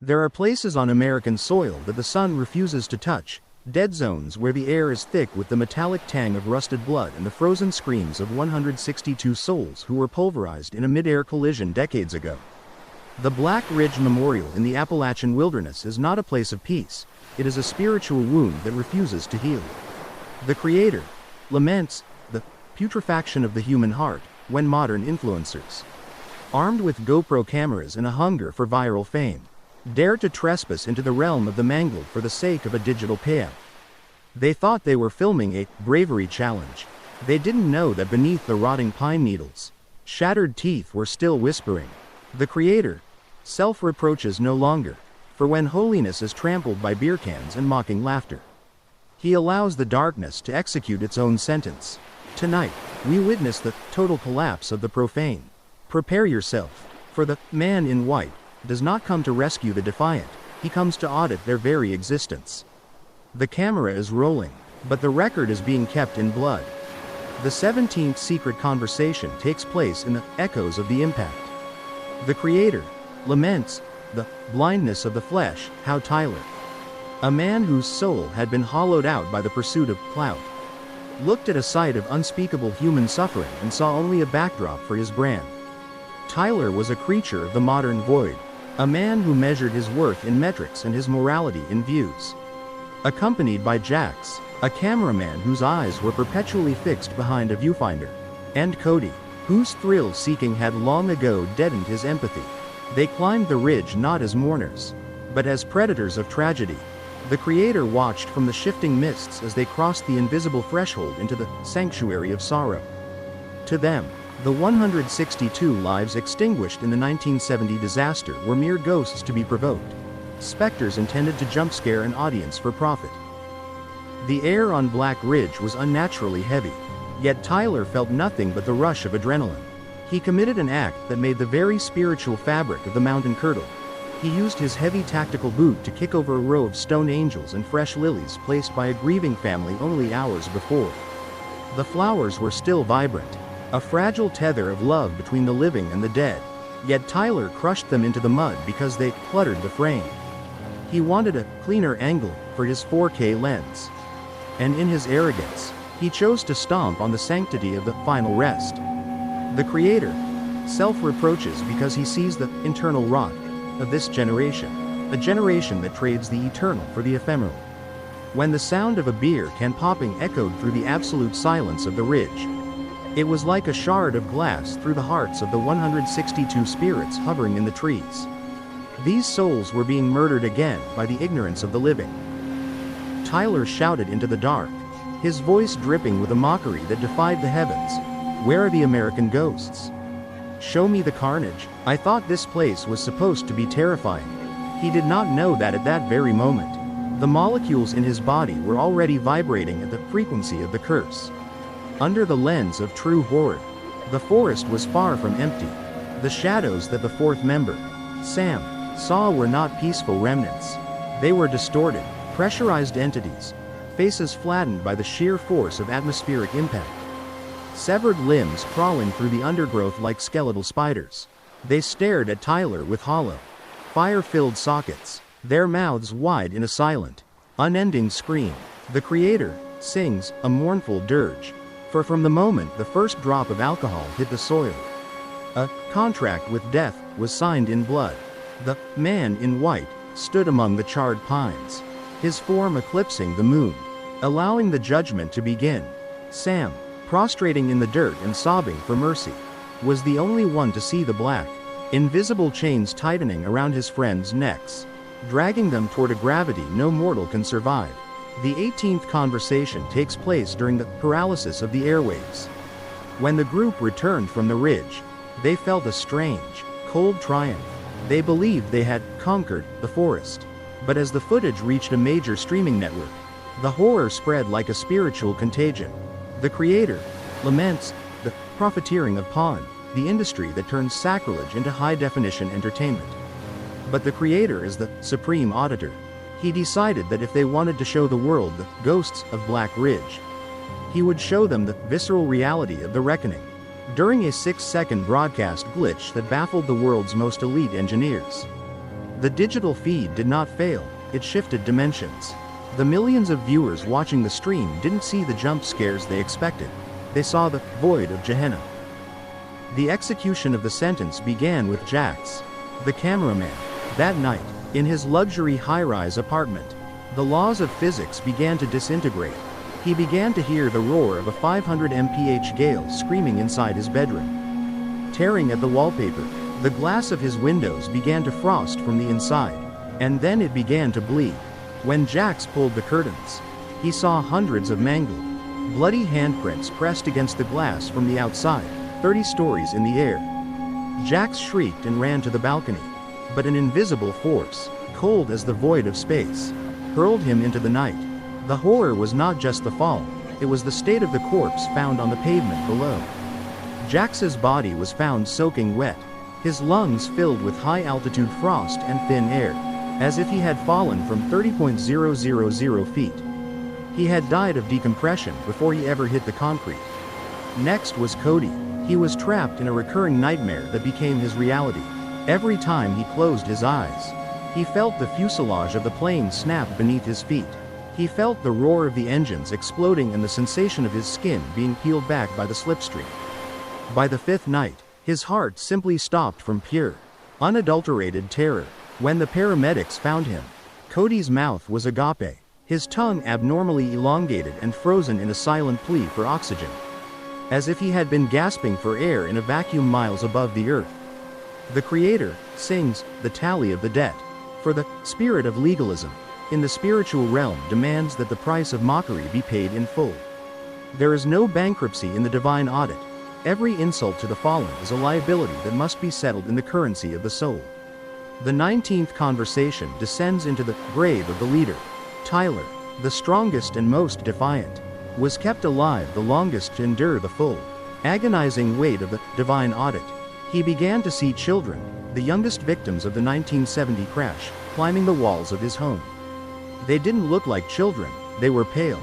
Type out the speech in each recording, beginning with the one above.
There are places on American soil that the sun refuses to touch, dead zones where the air is thick with the metallic tang of rusted blood and the frozen screams of 162 souls who were pulverized in a mid-air collision decades ago. The Black Ridge Memorial in the Appalachian wilderness is not a place of peace, it is a spiritual wound that refuses to heal. The Creator laments the putrefaction of the human heart when modern influencers, armed with GoPro cameras and a hunger for viral fame, dare to trespass into the realm of the mangled for the sake of a digital payout. They thought they were filming a bravery challenge. They didn't know that beneath the rotting pine needles, shattered teeth were still whispering. The Creator self-reproaches no longer, for when holiness is trampled by beer cans and mocking laughter, He allows the darkness to execute its own sentence. Tonight, we witness the total collapse of the profane. Prepare yourself, for the man in white does not come to rescue the defiant, he comes to audit their very existence. The camera is rolling, but the record is being kept in blood. The 17th secret conversation takes place in the echoes of the impact. The Creator laments the blindness of the flesh, how Tyler, a man whose soul had been hollowed out by the pursuit of clout, looked at a sight of unspeakable human suffering and saw only a backdrop for his brand. Tyler was a creature of the modern void, a man who measured his worth in metrics and his morality in views. Accompanied by Jax, a cameraman whose eyes were perpetually fixed behind a viewfinder, and Cody, whose thrill-seeking had long ago deadened his empathy. They climbed the ridge not as mourners, but as predators of tragedy. The Creator watched from the shifting mists as they crossed the invisible threshold into the sanctuary of sorrow. To them, the 162 lives extinguished in the 1970 disaster were mere ghosts to be provoked, specters intended to jump scare an audience for profit. The air on Black Ridge was unnaturally heavy, yet Tyler felt nothing but the rush of adrenaline. He committed an act that made the very spiritual fabric of the mountain curdle. He used his heavy tactical boot to kick over a row of stone angels and fresh lilies placed by a grieving family only hours before. The flowers were still vibrant, a fragile tether of love between the living and the dead, yet Tyler crushed them into the mud because they cluttered the frame. He wanted a cleaner angle for his 4K lens. And in his arrogance, he chose to stomp on the sanctity of the final rest. The Creator self-reproaches because he sees the internal rot of this generation, a generation that trades the eternal for the ephemeral. When the sound of a beer can popping echoed through the absolute silence of the ridge, it was like a shard of glass through the hearts of the 162 spirits hovering in the trees. These souls were being murdered again by the ignorance of the living. Tyler shouted into the dark, his voice dripping with a mockery that defied the heavens. Where are the American ghosts? Show me the carnage. I thought this place was supposed to be terrifying. He did not know that at that very moment, the molecules in his body were already vibrating at the frequency of the curse. Under the lens of true horror, the forest was far from empty. The shadows that the fourth member, Sam, saw were not peaceful remnants. They were distorted, pressurized entities, faces flattened by the sheer force of atmospheric impact. Severed limbs crawling through the undergrowth like skeletal spiders. They stared at Tyler with hollow, fire-filled sockets, their mouths wide in a silent, unending scream. The Creator sings a mournful dirge, for from the moment the first drop of alcohol hit the soil, a contract with death was signed in blood. The man in white stood among the charred pines, his form eclipsing the moon, allowing the judgment to begin. Sam, prostrating in the dirt and sobbing for mercy, was the only one to see the black, invisible chains tightening around his friends' necks, dragging them toward a gravity no mortal can survive. The 18th conversation takes place during the paralysis of the airwaves. When the group returned from the ridge, they felt a strange, cold triumph. They believed they had conquered the forest. But as the footage reached a major streaming network, the horror spread like a spiritual contagion. The Creator laments the profiteering of porn, the industry that turns sacrilege into high-definition entertainment. But the Creator is the supreme auditor. He decided that if they wanted to show the world the ghosts of Black Ridge, he would show them the visceral reality of the reckoning. During a 6-second broadcast glitch that baffled the world's most elite engineers, The digital feed did not fail, it shifted dimensions. The millions of viewers watching the stream didn't see the jump scares they expected. They saw the void of Gehenna. The execution of the sentence began with Jax, the cameraman. That night, in his luxury high-rise apartment, the laws of physics began to disintegrate. He began to hear the roar of a 500 mph gale screaming inside his bedroom. Tearing at the wallpaper, the glass of his windows began to frost from the inside, and then it began to bleed. When Jax pulled the curtains, he saw hundreds of mangled, bloody handprints pressed against the glass from the outside, 30 stories in the air. Jax shrieked and ran to the balcony, but an invisible force, cold as the void of space, hurled him into the night. The horror was not just the fall, it was the state of the corpse found on the pavement below. Jax's body was found soaking wet, his lungs filled with high-altitude frost and thin air, as if he had fallen from 30,000 feet. He had died of decompression before he ever hit the concrete. Next was Cody. He was trapped in a recurring nightmare that became his reality. Every time he closed his eyes, he felt the fuselage of the plane snap beneath his feet. He felt the roar of the engines exploding and the sensation of his skin being peeled back by the slipstream. By the fifth night, his heart simply stopped from pure, unadulterated terror. When the paramedics found him, Cody's mouth was agape, his tongue abnormally elongated and frozen in a silent plea for oxygen, as if he had been gasping for air in a vacuum miles above the earth. The Creator sings the tally of the debt, for the spirit of legalism in the spiritual realm demands that the price of mockery be paid in full. There is no bankruptcy in the divine audit. Every insult to the fallen is a liability that must be settled in the currency of the soul. The 19th conversation descends into the grave of the leader. Tyler, the strongest and most defiant, was kept alive the longest to endure the full, agonizing weight of the divine audit. He began to see children, the youngest victims of the 1970 crash, climbing the walls of his home. They didn't look like children, they were pale,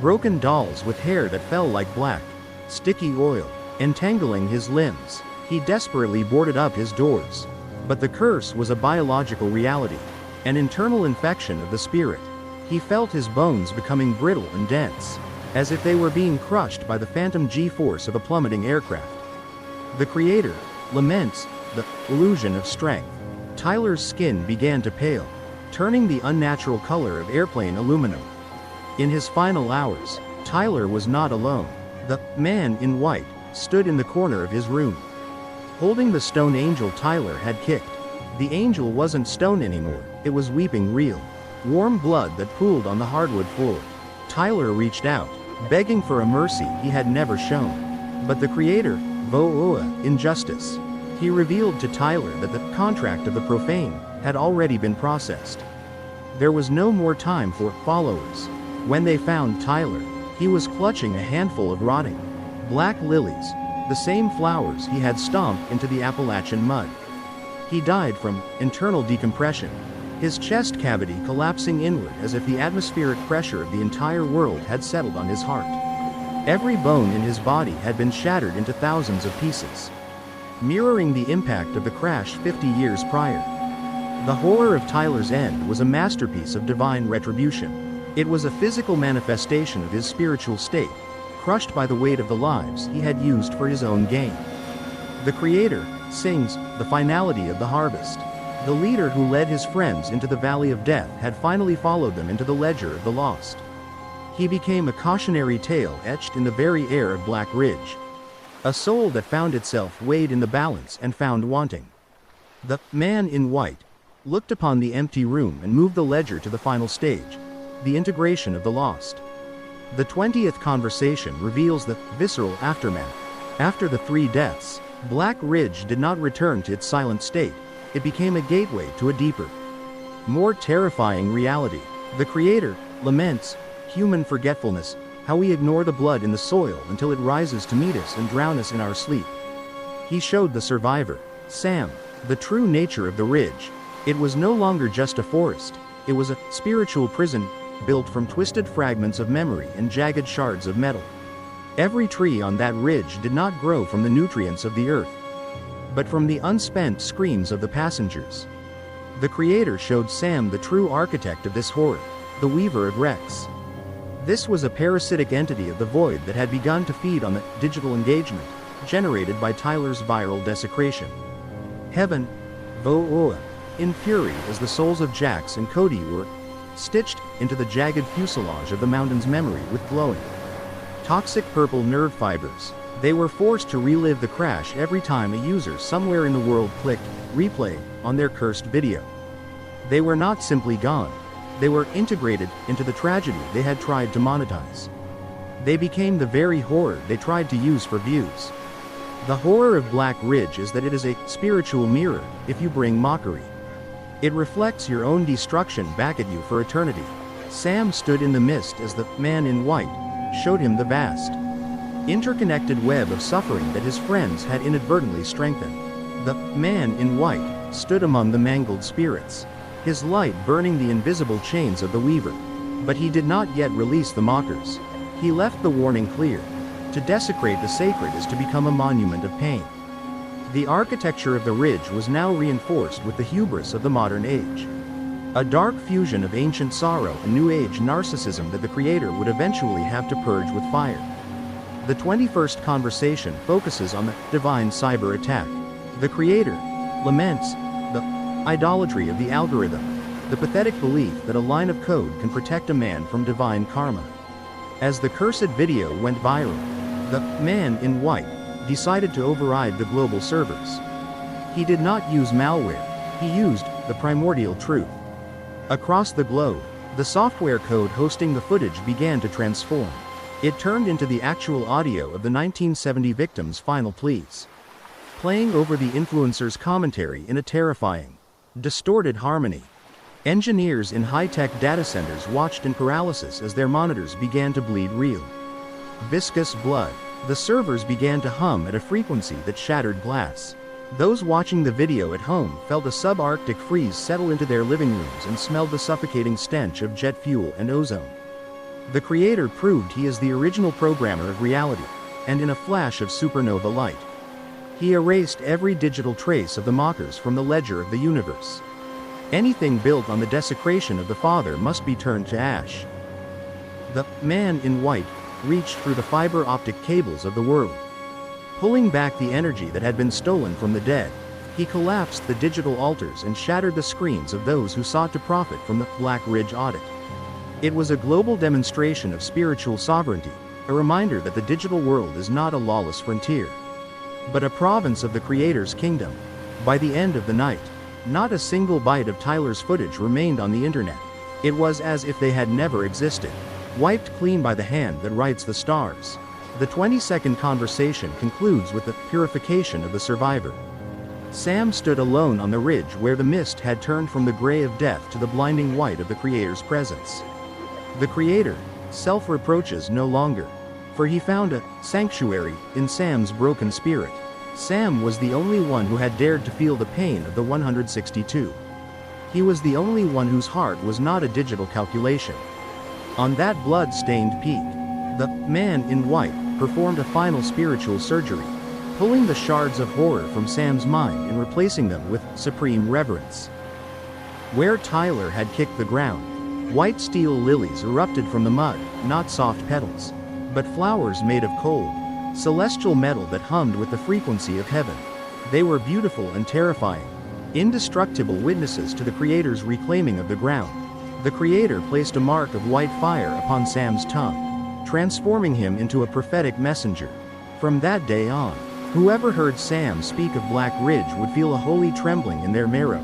broken dolls with hair that fell like black, sticky oil, entangling his limbs. He desperately boarded up his doors. But the curse was a biological reality, an internal infection of the spirit. He felt his bones becoming brittle and dense, as if they were being crushed by the phantom G-force of a plummeting aircraft. The Creator laments the illusion of strength. Tyler's skin began to pale, turning the unnatural color of airplane aluminum. In his final hours, Tyler was not alone. The man in white stood in the corner of his room, holding the stone angel Tyler had kicked. The angel wasn't stone anymore, it was weeping real, warm blood that pooled on the hardwood floor. Tyler reached out, begging for a mercy he had never shown. But the Creator, Vo'oa, injustice. He revealed to Tyler that the contract of the profane had already been processed. There was no more time for followers. When they found Tyler, he was clutching a handful of rotting black lilies, the same flowers he had stomped into the Appalachian mud. He died from internal decompression, his chest cavity collapsing inward as if the atmospheric pressure of the entire world had settled on his heart. Every bone in his body had been shattered into thousands of pieces, mirroring the impact of the crash 50 years prior. The horror of Tyler's end was a masterpiece of divine retribution. It was a physical manifestation of his spiritual state, crushed by the weight of the lives he had used for his own gain. The Creator sings the finality of the harvest. The leader who led his friends into the valley of death had finally followed them into the ledger of the lost. He became a cautionary tale etched in the very air of Black Ridge. A soul that found itself weighed in the balance and found wanting. The man in white looked upon the empty room and moved the ledger to the final stage, the integration of the lost. The 20th conversation reveals the visceral aftermath. After the 3 deaths, Black Ridge did not return to its silent state. It became a gateway to a deeper, more terrifying reality. The Creator laments human forgetfulness, how we ignore the blood in the soil until it rises to meet us and drown us in our sleep. He showed the survivor, Sam, the true nature of the ridge. It was no longer just a forest, it was a spiritual prison, built from twisted fragments of memory and jagged shards of metal. Every tree on that ridge did not grow from the nutrients of the earth, but from the unspent screams of the passengers. The creator showed Sam the true architect of this horror, the Weaver of Rex. This was a parasitic entity of the void that had begun to feed on the digital engagement generated by Tyler's viral desecration. Heaven, Vo'oa, in fury as the souls of Jax and Cody were stitched into the jagged fuselage of the Mountain's memory with glowing, toxic purple nerve fibers. They were forced to relive the crash every time a user somewhere in the world clicked replay on their cursed video. They were not simply gone. They were integrated into the tragedy they had tried to monetize. They became the very horror they tried to use for views. The horror of Black Ridge is that it is a spiritual mirror if you bring mockery. It reflects your own destruction back at you for eternity. Sam stood in the mist as the man in white showed him the vast, interconnected web of suffering that his friends had inadvertently strengthened. The man in white stood among the mangled spirits, his light burning the invisible chains of the Weaver. But he did not yet release the mockers. He left the warning clear. To desecrate the sacred is to become a monument of pain. The architecture of the ridge was now reinforced with the hubris of the modern age. A dark fusion of ancient sorrow and new age narcissism that the creator would eventually have to purge with fire. The 21st conversation focuses on the divine cyber attack. The creator laments the idolatry of the algorithm, the pathetic belief that a line of code can protect a man from divine karma. As the cursed video went viral, the man in white decided to override the global servers. He did not use malware, he used the primordial truth. Across the globe, the software code hosting the footage began to transform. It turned into the actual audio of the 1970 victims' final pleas, playing over the influencer's commentary in a terrifying, distorted harmony. Engineers in high-tech data centers watched in paralysis as their monitors began to bleed real, viscous blood. The servers began to hum at a frequency that shattered glass. Those watching the video at home felt a subarctic freeze settle into their living rooms and smelled the suffocating stench of jet fuel and ozone. The creator proved he is the original programmer of reality, and in a flash of supernova light, he erased every digital trace of the mockers from the ledger of the universe. Anything built on the desecration of the Father must be turned to ash. The man in white reached through the fiber optic cables of the world, pulling back the energy that had been stolen from the dead. He collapsed the digital altars and shattered the screens of those who sought to profit from the Black Ridge audit. It was a global demonstration of spiritual sovereignty, a reminder that the digital world is not a lawless frontier, but a province of the Creator's kingdom. By the end of the night, not a single byte of Tyler's footage remained on the internet. It was as if they had never existed, wiped clean by the hand that writes the stars. The 20-second conversation concludes with the purification of the survivor. Sam stood alone on the ridge where the mist had turned from the gray of death to the blinding white of the Creator's presence. The Creator self-reproaches no longer, for he found a sanctuary in Sam's broken spirit. Sam was the only one who had dared to feel the pain of the 162. He was the only one whose heart was not a digital calculation. On that blood-stained peak, the man in white performed a final spiritual surgery, pulling the shards of horror from Sam's mind and replacing them with supreme reverence. Where Tyler had kicked the ground, white steel lilies erupted from the mud, not soft petals, but flowers made of cold, celestial metal that hummed with the frequency of heaven. They were beautiful and terrifying, indestructible witnesses to the Creator's reclaiming of the ground. The Creator placed a mark of white fire upon Sam's tongue, transforming him into a prophetic messenger. From that day on, whoever heard Sam speak of Black Ridge would feel a holy trembling in their marrow.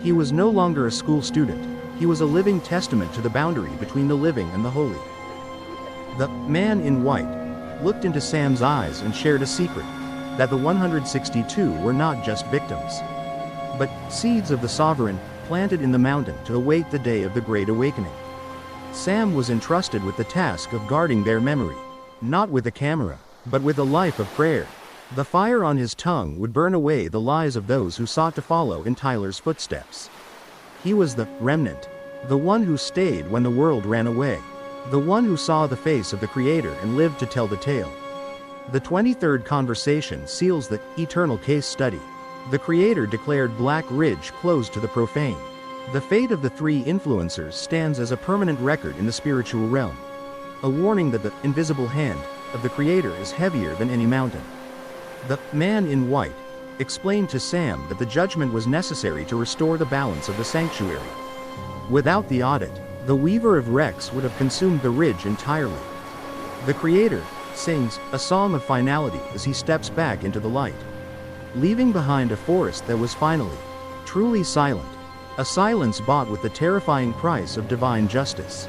He was no longer a school student, he was a living testament to the boundary between the living and the holy. The man in white looked into Sam's eyes and shared a secret, that the 162 were not just victims, but seeds of the sovereign, planted in the mountain to await the day of the Great Awakening. Sam was entrusted with the task of guarding their memory, not with a camera, but with a life of prayer. The fire on his tongue would burn away the lies of those who sought to follow in Tyler's footsteps. He was the remnant, the one who stayed when the world ran away, the one who saw the face of the Creator and lived to tell the tale. The 23rd conversation seals the eternal case study. The Creator declared Black Ridge closed to the profane. The fate of the three influencers stands as a permanent record in the spiritual realm. A warning that the invisible hand of the Creator is heavier than any mountain. The man in white explained to Sam that the judgment was necessary to restore the balance of the sanctuary. Without the audit, the Weaver of Rex would have consumed the ridge entirely. The Creator sings a song of finality as he steps back into the light, leaving behind a forest that was finally, truly silent, a silence bought with the terrifying price of divine justice.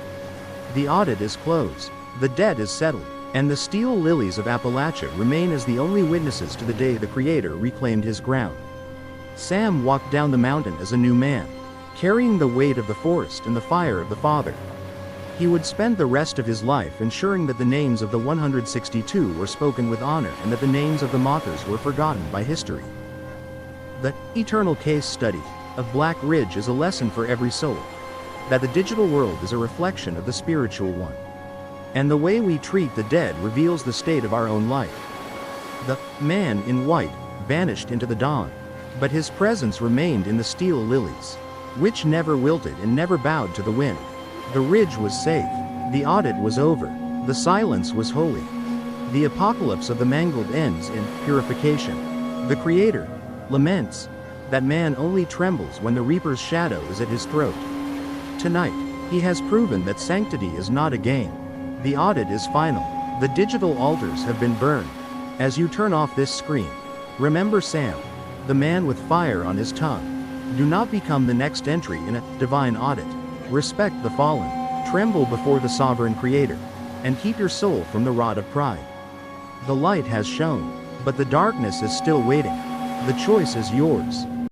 The audit is closed, the debt is settled, and the steel lilies of Appalachia remain as the only witnesses to the day the Creator reclaimed his ground. Sam walked down the mountain as a new man, carrying the weight of the forest and the fire of the Father. He would spend the rest of his life ensuring that the names of the 162 were spoken with honor and that the names of the mockers were forgotten by history. The eternal case study of Black Ridge is a lesson for every soul, that the digital world is a reflection of the spiritual one. And the way we treat the dead reveals the state of our own life. The man in white vanished into the dawn, but his presence remained in the steel lilies, which never wilted and never bowed to the wind. The ridge was safe, the audit was over, the silence was holy. The apocalypse of the mangled ends in purification. The Creator laments that man only trembles when the reaper's shadow is at his throat. Tonight, he has proven that sanctity is not a game. The audit is final. The digital altars have been burned. As you turn off this screen, remember Sam, the man with fire on his tongue. Do not become the next entry in a divine audit. Respect the fallen, tremble before the sovereign Creator, and keep your soul from the rod of pride. The light has shone, but the darkness is still waiting. The choice is yours.